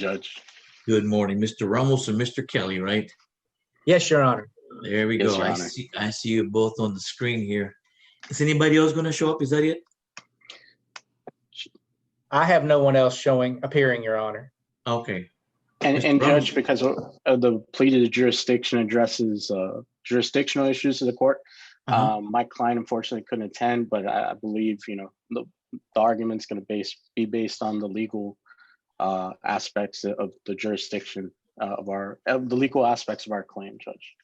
Judge. Good morning, Mr. Ramos and Mr. Kelly, right? Yes, Your Honor. There we Yes, go. Your I Honor. see you both on the screen here. Is anybody else going to show up? Is that it? I have no one else appearing, Your Honor. Okay. And Mr. Judge, Ramos. because of the plea to the jurisdiction addresses jurisdictional issues of the court, my client unfortunately couldn't attend, but I believe the argument's going to be based on the legal aspects of the jurisdiction of the legal aspects of our claim, Judge.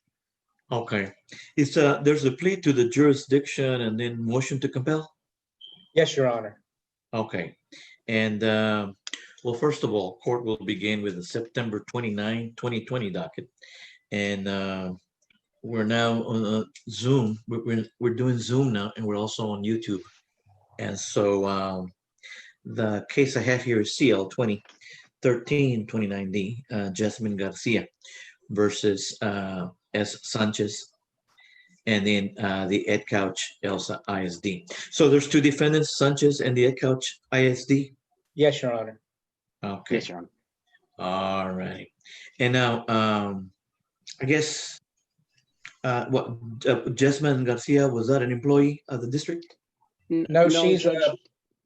Okay. There's a plea to the jurisdiction and then motion to compel? Yes, Your Honor. Okay. And well, first of all, court will begin with the September 29, 2020 docket. And we're now on Zoom. We're doing Zoom now, and we're also on YouTube. And so the case I have here is CL 2013-29D, Jasmine Garcia versus S. Sanchez, and then the Ed Couch Elsa ISD. So there's two defendants, Sanchez and the Ed Couch ISD. Yes, Your Honor. Okay. Yes, Your Honor. All right. And now, I guess, Jasmine Garcia, was that an employee of the district? No, she's Judge.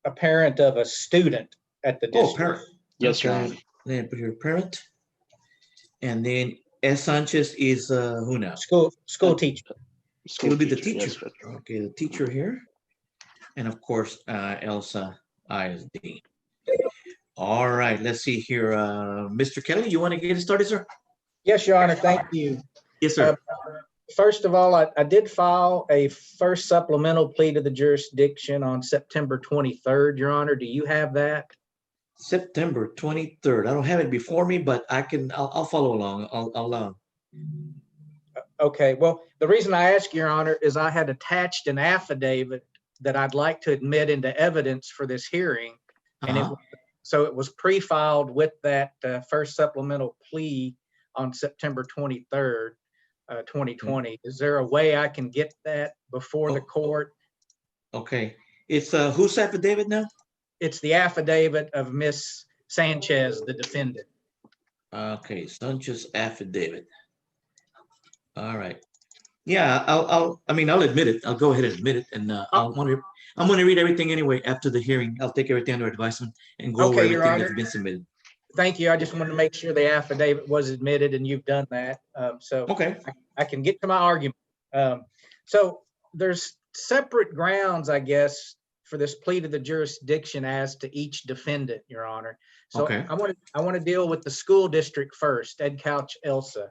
a parent of a student at the Oh, district. parent. Yes, Your Okay. Honor. Then put your parent. And then S. Sanchez is who now? School teacher. It'll be the teacher. Yes, Judge. Okay, the teacher here. And of course, Elsa ISD. All right, let's see here. Mr. Kelly, you want to get it started, sir? Yes, Your Honor. Thank you. Yes, sir. First of all, I did file a first supplemental plea to the jurisdiction on September 23rd, Your Honor. Do you have that? September 23rd. I don't have it before me, but I'll follow along. I'll Okay. Well, the reason I ask, Your Honor, is I had attached an affidavit that I'd like to admit into evidence for this hearing. And so it was pre-filed with that first supplemental plea on September 23rd, 2020. Is there a way I can get that before the court? Okay. It's whose affidavit now? It's the affidavit of Miss Sanchez, the defendant. Okay, Sanchez affidavit. All right. Yeah, I'll admit it. I'll go ahead and admit it, and I'm going to read everything anyway after the hearing. I'll take everything under advisement and go over Your everything Honor. that's been submitted. Thank you. I just wanted to make sure the affidavit was admitted, and you've done that. So Okay. I can get to my argument. So there's separate grounds, I guess, for this plea to the jurisdiction as to each defendant, Your Honor. So Okay. I want to deal with the school district first, Ed Couch Elsa.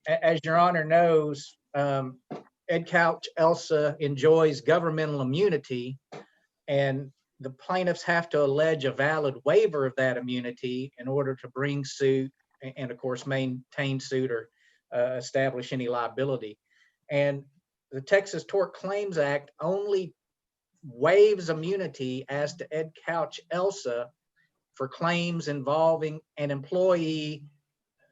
As Your Honor knows, Ed Couch Elsa enjoys governmental immunity, and the plaintiffs have to allege a valid waiver of that immunity in order to bring suit and, of course, maintain suit or establish any liability. And the Texas Tort Claims Act only waives immunity as to Ed Couch Elsa for claims involving an employee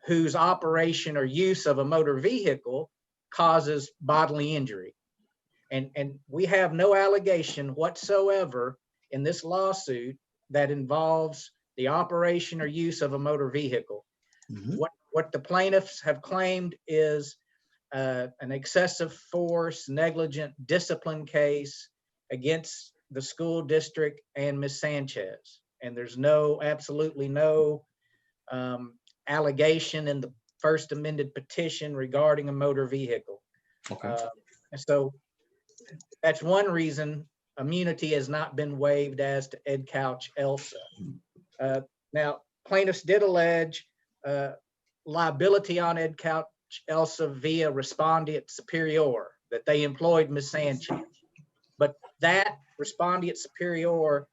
whose operation or use of a motor vehicle causes bodily injury. And we have no allegation whatsoever in this lawsuit that involves the operation or use of a motor vehicle. Mhm. What the plaintiffs have claimed is an excessive force, negligent discipline case against the school district and Ms. Sanchez. And there's absolutely no allegation in the first amended petition regarding a motor vehicle. Okay. And so that's one reason immunity has not been waived as to Ed Couch Elsa. Now, plaintiffs did allege liability on Ed Couch Elsa via respondeat superior, that they employed Ms. Sanchez. But that respondeat superior,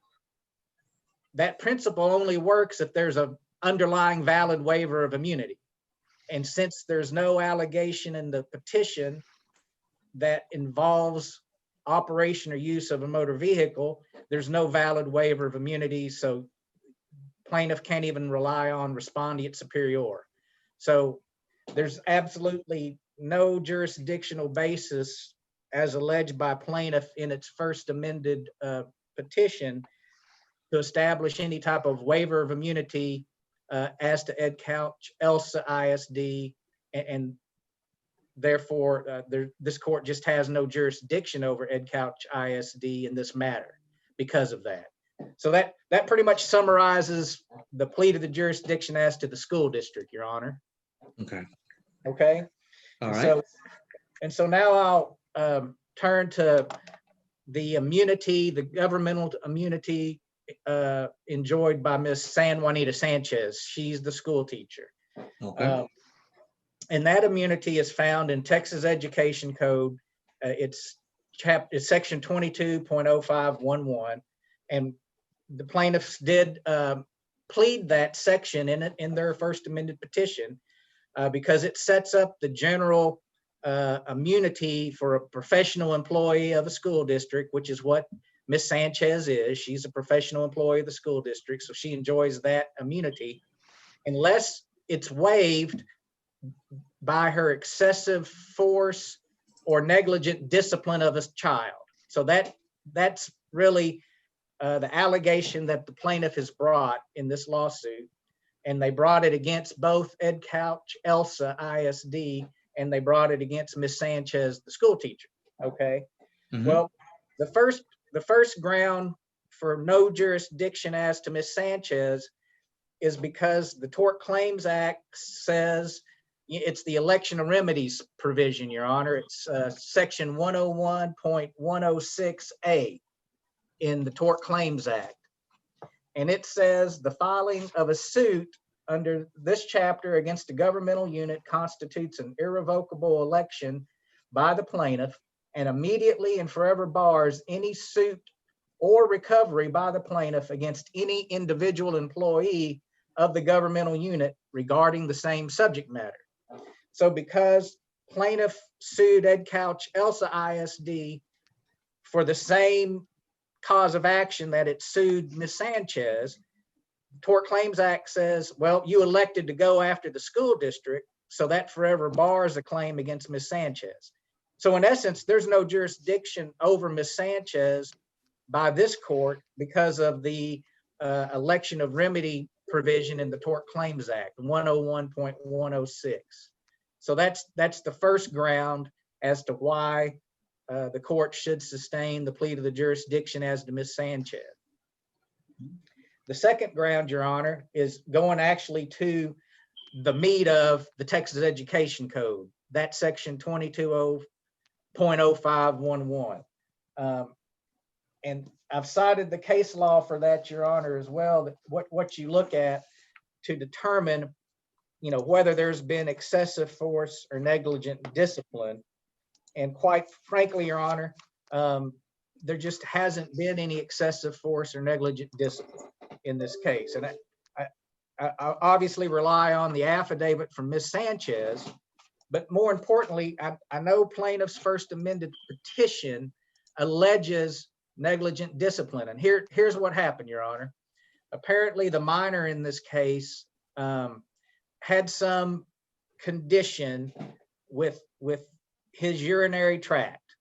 that principle only works if there's an underlying valid waiver of immunity. And since there's no allegation in the petition that involves operation or use of a motor vehicle, there's no valid waiver of immunity. So plaintiff can't even rely on respondeat superior. So there's absolutely no jurisdictional basis as alleged by plaintiff in its first amended petition to establish any type of waiver of immunity as to Ed Couch, ELSA ISD, and therefore this court just has no jurisdiction over Ed Couch ISD in this matter because of that. So that pretty much summarizes the plea to the jurisdiction as to the school district, Your Honor. Okay. Okay. All right. So now I'll turn to the immunity, the governmental immunity enjoyed by Miss San Juanita Sanchez. She's the school teacher. Okay. And that immunity is found in Texas Education Code. It's section 22.0511. And the plaintiffs did plead that section in their first amended petition because it sets up the general immunity for a professional employee of a school district, which is what Miss Sanchez is. She's a professional employee of the school district, so she enjoys that immunity unless it's waived by her excessive force or negligent discipline of a child. So that's really the allegation that the plaintiff has brought in this lawsuit. And they brought it against both Ed Couch, ELSA ISD, and they brought it against Miss Sanchez, the school teacher. Okay. Mhm. Well, the first ground for no jurisdiction as to Miss Sanchez is because the Tort Claims Act says it's the election of remedies provision, Your Honor. It's section 101.106A in the Tort Claims Act. And it says the filing of a suit under this chapter against a governmental unit constitutes an irrevocable election by the plaintiff and immediately and forever bars any suit or recovery by the plaintiff against any individual employee of the governmental unit regarding the same subject matter. So because plaintiff sued Ed Couch, ELSA ISD for the same cause of action that it sued Miss Sanchez, Tort Claims Act says, well, you elected to go after the school district, so that forever bars a claim against Miss Sanchez. So in essence, there's no jurisdiction over Miss Sanchez by this court because of the election of remedy provision in the Tort Claims Act, 101.106. So that's the first ground as to why the court should sustain the plea to the jurisdiction as to Miss Sanchez. The second ground, Your Honor, is going actually to the meat of the Texas Education Code, that section 22.0511. And I've cited the case law for that, Your Honor, as well, that what you look at to determine, whether there's been excessive force or negligent discipline. And quite frankly, Your Honor, there just hasn't been any excessive force or negligent discipline in this case. And I obviously rely on the affidavit from Miss Sanchez, but more importantly, I know plaintiff's first amended petition alleges negligent discipline. And here's what happened, Your Honor. Apparently the minor in this case had some condition with his urinary tract,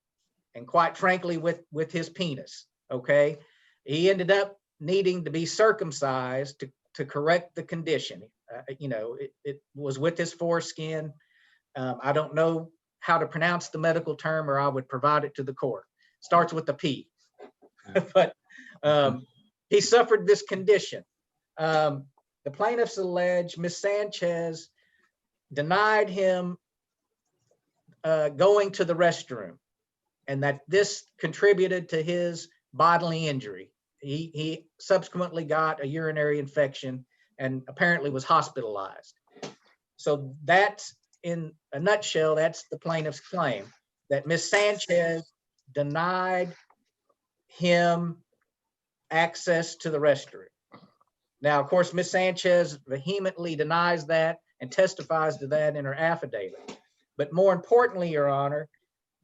and quite frankly, with his penis. Okay. He ended up needing to be circumcised to correct the condition. It was with his foreskin. I don't know how to pronounce the medical term, or I would provide it to the court. Starts with a P. But he suffered this condition. The plaintiffs allege Miss Sanchez denied him going to the restroom, and that this contributed to his bodily injury. He subsequently got a urinary infection and apparently was hospitalized. So that's, in a nutshell, that's the plaintiff's claim, that Miss Sanchez denied him access to the restroom. Now, of course, Miss Sanchez vehemently denies that and testifies to that in her affidavit. But more importantly, Your Honor,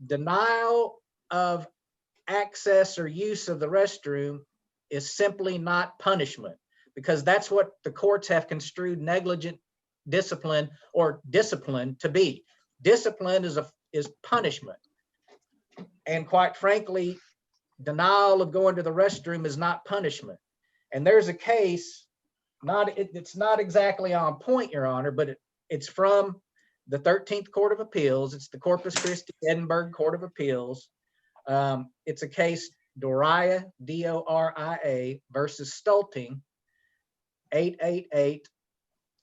denial of access or use of the restroom is simply not punishment, because that's what the courts have construed negligent discipline or discipline to be. Discipline is punishment. And quite frankly, denial of going to the restroom is not punishment. And there's a case, it's not exactly on point, Your Honor, but it's from the 13th Court of Appeals. It's the Corpus Christi Edinburgh Court of Appeals. It's a case, Doria, D-O-R-I-A versus Stulting, 888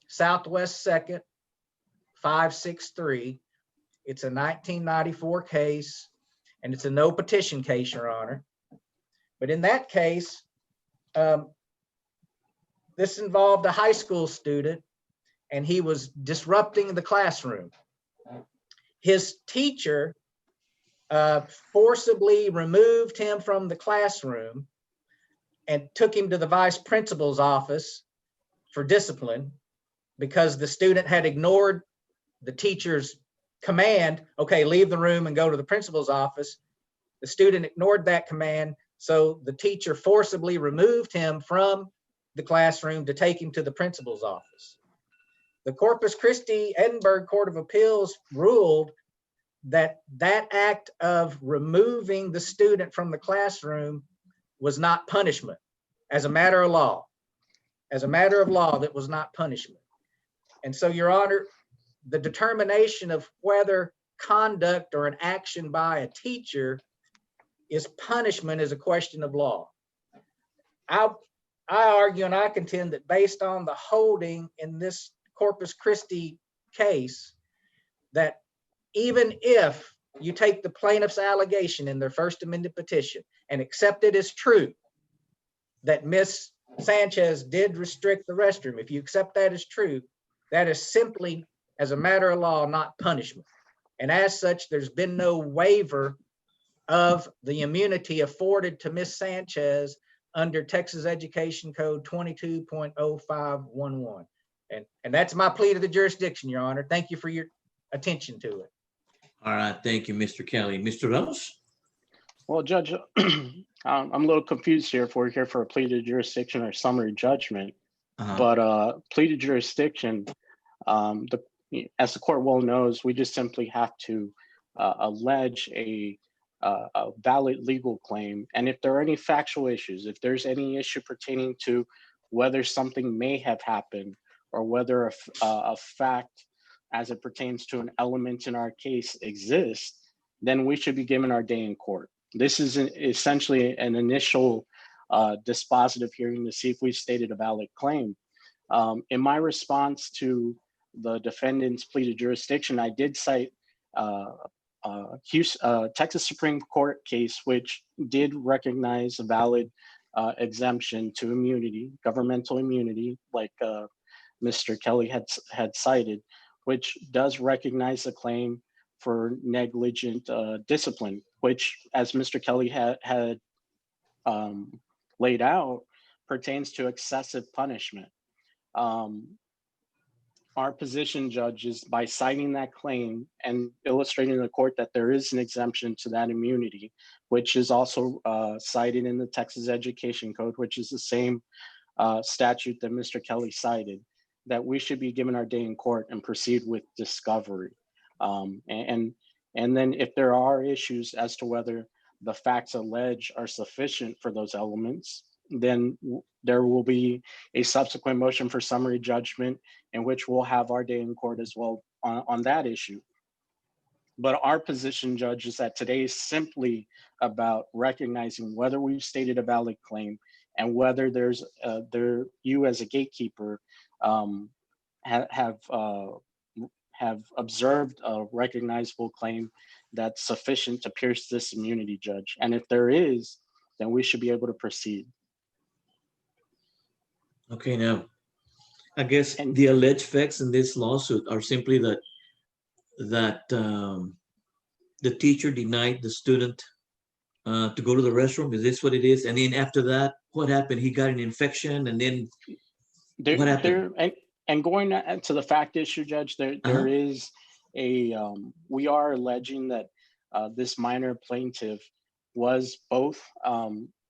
Southwest 2nd, 563. It's a 1994 case, and it's a no petition case, Your Honor. But in that case, this involved a high school student, and he was disrupting the classroom. His teacher forcibly removed him from the classroom and took him to the vice principal's office for discipline because the student had ignored the teacher's command, okay, leave the room and go to the principal's office. The student ignored that command, so the teacher forcibly removed him from the classroom to take him to the principal's office. The Corpus Christi Edinburgh Court of Appeals ruled that that act of removing the student from the classroom was not punishment as a matter of law. As a matter of law, that was not punishment. And so, Your Honor, the determination of whether conduct or an action by a teacher is punishment is a question of law. I argue and I contend that based on the holding in this Corpus Christi case, that even if you take the plaintiff's allegation in their first amended petition and accept it as true, that Ms. Sanchez did restrict the restroom, if you accept that as true, that is simply, as a matter of law, not punishment. And as such, there's been no waiver of the immunity afforded to Ms. Sanchez under Texas Education Code 22.0511. And that's my plea to the jurisdiction, Your Honor. Thank you for your attention to it. All right, thank you, Mr. Kelly. Mr. Ramos? Well, Judge, I'm a little confused here if we're here for a plea to jurisdiction or summary judgment. But plea to jurisdiction, as the court well knows, we just simply have to allege a valid legal claim. And if there are any factual issues, if there's any issue pertaining to whether something may have happened or whether a fact as it pertains to an element in our case exists, then we should be given our day in court. This is essentially an initial dispositive hearing to see if we've stated a valid claim. In my response to the defendant's plea to jurisdiction, I did cite Texas Supreme Court case, which did recognize a valid exemption to immunity, governmental immunity, like Mr. Kelly had cited, which does recognize the claim for negligent discipline, which, as Mr. Kelly had laid out, pertains to excessive punishment. Our position, Judge, is by citing that claim and illustrating to the court that there is an exemption to that immunity, which is also cited in the Texas Education Code, which is the same statute that Mr. Kelly cited, that we should be given our day in court and proceed with discovery. And then if there are issues as to whether the facts alleged are sufficient for those elements, then there will be a subsequent motion for summary judgment in which we'll have our day in court as well on that issue. But our position, Judge, is that today is simply about recognizing whether we've stated a valid claim and whether there's you as a gatekeeper have observed a recognizable claim that's sufficient to pierce this immunity, Judge. And if there is, then we should be able to proceed. Okay, now, I guess the alleged facts in this lawsuit are simply that the teacher denied the student to go to the restroom. Is this what it is? And then after that, what happened? He got an infection, and then what happened? And going to the fact issue, Judge, there is we are alleging that this minor plaintiff was both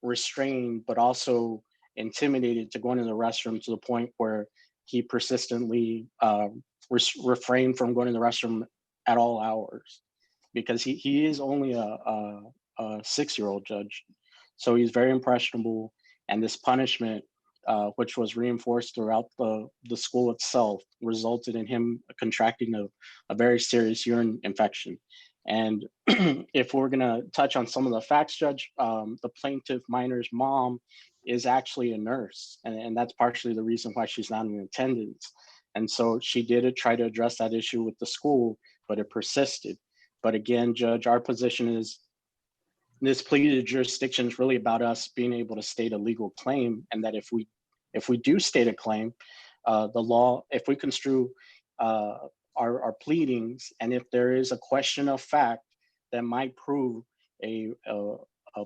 restrained, but also intimidated to go into the restroom to the point where he persistently refrained from going to the restroom at all hours, because he is only a 6-year-old, Judge. So he's very impressionable, and this punishment which was reinforced throughout the school itself, resulted in him contracting a very serious urine infection. And if we're going to touch on some of the facts, Judge, the plaintiff minor's mom is actually a nurse, and that's partially the reason why she's not in attendance. And so she did try to address that issue with the school, but it persisted. But again, Judge, our position is this plea to jurisdiction is really about us being able to state a legal claim, and that if we do state a claim, the law, if we construe our pleadings, and if there is a question of fact that might prove a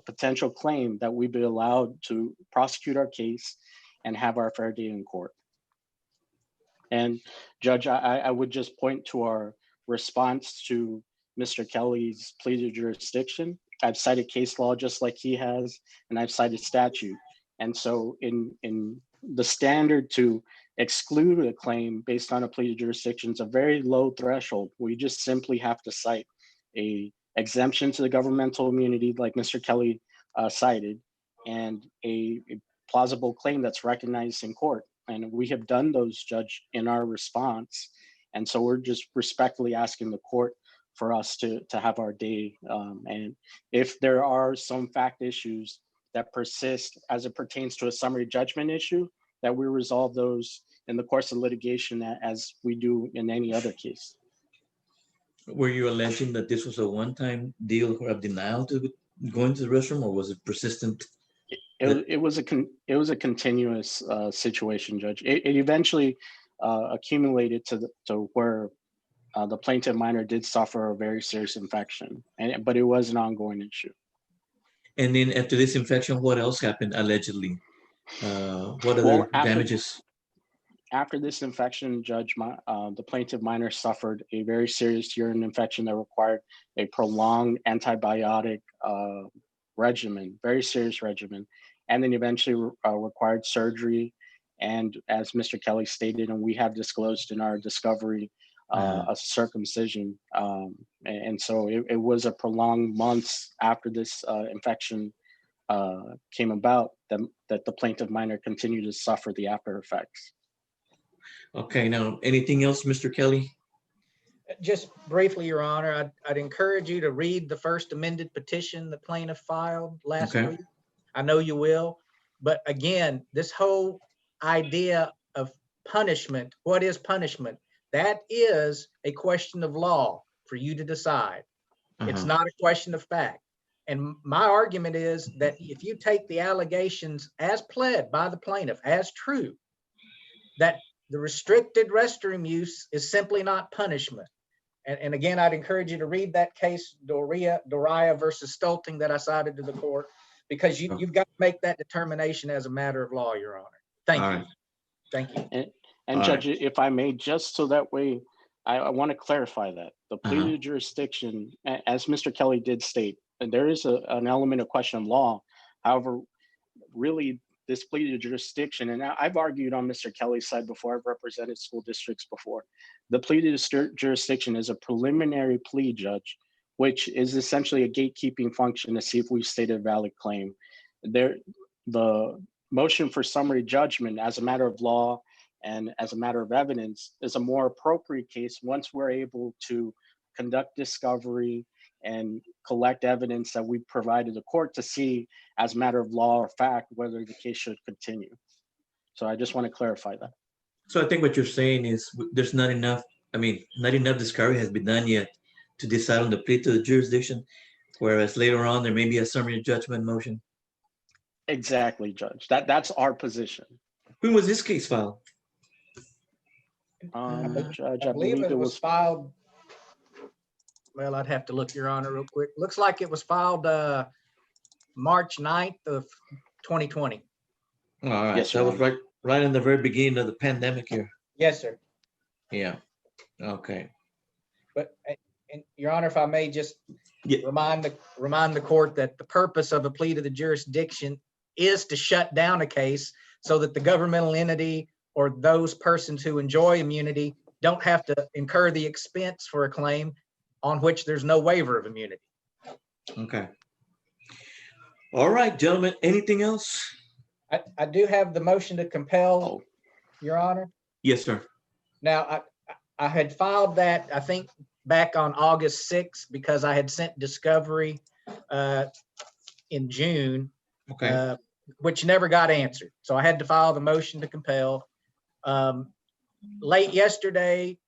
potential claim, that we be allowed to prosecute our case and have our fair day in court. And Judge, I would just point to our response to Mr. Kelly's plea to jurisdiction. I've cited case law just like he has, and I've cited statute. And so in the standard to exclude a claim based on a plea to jurisdiction is a very low threshold. We just simply have to cite a exemption to the governmental immunity like Mr. Kelly cited, and a plausible claim that's recognized in court. And we have done those, Judge, in our response. And so we're just respectfully asking the court for us to have our day. And if there are some fact issues that persist as it pertains to a summary judgment issue, that we resolve those in the course of litigation as we do in any other case. Were you alleging that this was a one-time deal of denial to going to the restroom, or was it persistent? It was a continuous situation, Judge. It eventually accumulated to where the plaintiff minor did suffer a very serious infection, but it was an ongoing issue. And then after this infection, what else happened allegedly? What other damages? After this infection, Judge, the plaintiff minor suffered a very serious urine infection that required a prolonged antibiotic regimen, very serious regimen, and then eventually required surgery. And as Mr. Kelly stated, and we have disclosed in our discovery, a circumcision. And so it was a prolonged months after this infection came about that the plaintiff minor continued to suffer the after effects. Okay, now anything else, Mr. Kelly? Just briefly, Your Honor, I'd encourage you to read the first amended petition the plaintiff filed last week. I know you will, but again, this whole idea of punishment, what is punishment? That is a question of law for you to decide. It's not a question of fact. And my argument is that if you take the allegations as pled by the plaintiff as true, that the restricted restroom use is simply not punishment. And again, I'd encourage you to read that case, Doria versus Stolting, that I cited to the court, because you've got to make that determination as a matter of law, Your Honor. Thank you. Thank you. And Judge, if I may, just so that way, I want to clarify that. The plea to jurisdiction, as Mr. Kelly did state, there is an element of question of law. However, really, this plea to jurisdiction, and I've argued on Mr. Kelly's side before, I've represented school districts before. The plea to jurisdiction is a preliminary plea, Judge, which is essentially a gatekeeping function to see if we've stated a valid claim. The motion for summary judgment as a matter of law and as a matter of evidence is a more appropriate case once we're able to conduct discovery and collect evidence that we provided the court to see as a matter of law or fact whether the case should continue. So I just want to clarify that. So I think what you're saying is there's not enough, not enough discovery has been done yet to decide on the plea to the jurisdiction, whereas later on there may be a summary judgment motion. Exactly, Judge. That's our position. When was this case filed? Judge, I believe it was filed. Well, I'd have to look, Your Honor, real quick. Looks like it was filed March 9th of 2020. All right. Yes, that was right in the very beginning of the pandemic here. Yes, sir. Yeah. Okay. But, and Your Honor, if I may just remind the court that the purpose of a plea to the jurisdiction is to shut down a case so that the governmental entity or those persons who enjoy immunity don't have to incur the expense for a claim on which there's no waiver of immunity. Okay. All right, gentlemen, anything else? I do have the motion to compel, Oh, Your Honor. Yes, sir. Now, I had filed that, I think, back on August 6th because I had sent discovery in June, Okay. which never got answered. So I had to file the motion to compel. Late yesterday,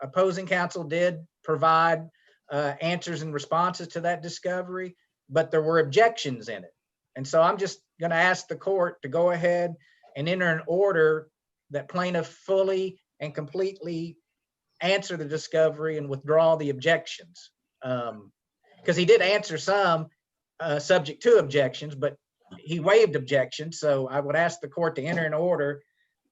opposing counsel did provide answers and responses to that discovery, but there were objections in it. And so I'm just going to ask the court to go ahead and enter an order that plaintiff fully and completely answer the discovery and withdraw the objections. Because he did answer some subject to objections, but he waived objections. So I would ask the court to enter an order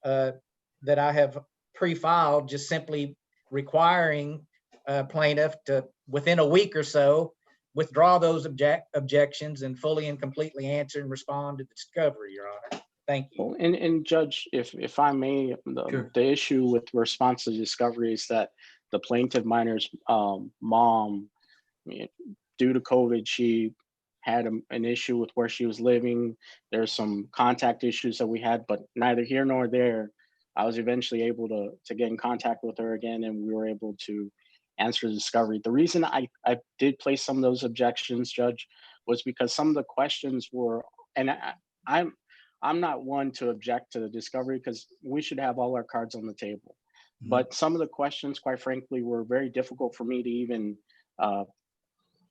that I have pre-filed, just simply requiring plaintiff to, within a week or so, withdraw those objections and fully and completely answer and respond to the discovery, Your Honor. Thank you. well, and Judge, if I may, Sure. the issue with response to discovery is that the plaintiff minor's mom, due to COVID, she had an issue with where she was living. There's some contact issues that we had, but neither here nor there. I was eventually able to get in contact with her again, and we were able to answer the discovery. The reason I did place some of those objections, Judge, was because some of the questions were, and I'm not one to object to the discovery because we should have all our cards on the table. Mhm. But some of the questions, quite frankly, were very difficult for me to even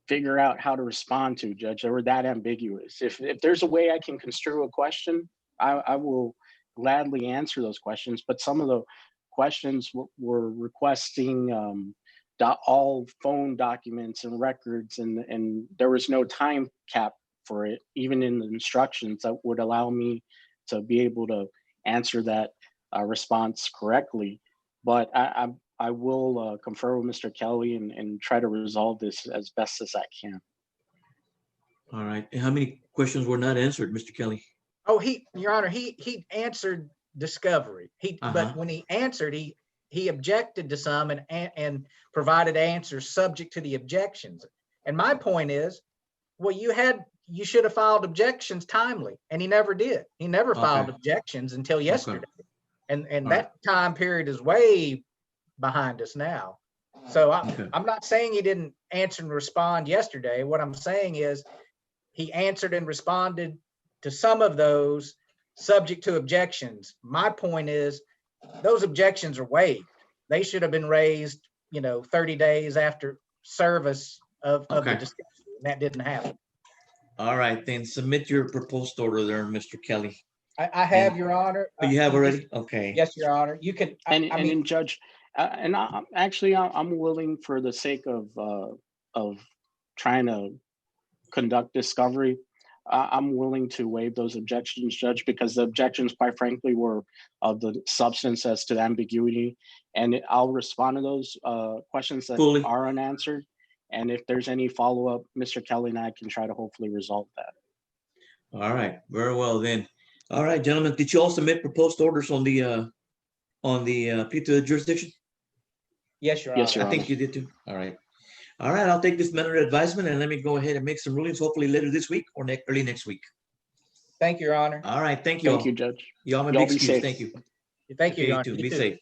figure out how to respond to, Judge. They were that ambiguous. If there's a way I can construe a question, I will gladly answer those questions. But some of the questions were requesting all phone documents and records, and there was no time cap for it, even in the instructions that would allow me to be able to answer that response correctly. But I will confer with Mr. Kelly and try to resolve this as best as I can. All right. And how many questions were not answered, Mr. Kelly? Oh, Your Honor, he answered discovery. Uh-huh. But when he answered, he objected to some and provided answers subject to the objections. And my point is, well, you should have filed objections timely, and he never did. He never filed Okay. objections until yesterday. And All that time period is way behind us now. So Okay. I'm not saying he didn't answer and respond yesterday. What I'm saying is he answered and responded to some of those subject to objections. My point is those objections are waived. They should have been raised, 30 days after service of the Okay. discussion. And that didn't happen. All right, then submit your proposed order there, Mr. Kelly. I have, Your Honor. Oh, you have already? Okay. Yes, Your Honor. You can. And then, Judge, and I'm willing, for the sake of trying to conduct discovery, I'm willing to waive those objections, Judge, because the objections, quite frankly, were of the substance as to the ambiguity, and I'll respond to those questions that Fully. are unanswered. And if there's any follow-up, Mr. Kelly and I can try to hopefully resolve that. All right, very well then. All right, gentlemen, did you all submit proposed orders on the plea to the jurisdiction? Yes, Your Honor. Yes, Your I think you did too. All right. All right, I'll take this matter of advisement and let me go ahead and make some rulings, hopefully later this week or early next week. Thank you, Your Honor. All right, thank you all. Thank you, Judge. Y'all have a Y'all big be excuse. safe. Thank you. Thank you, Okay, Your Honor. too. You Be too. safe.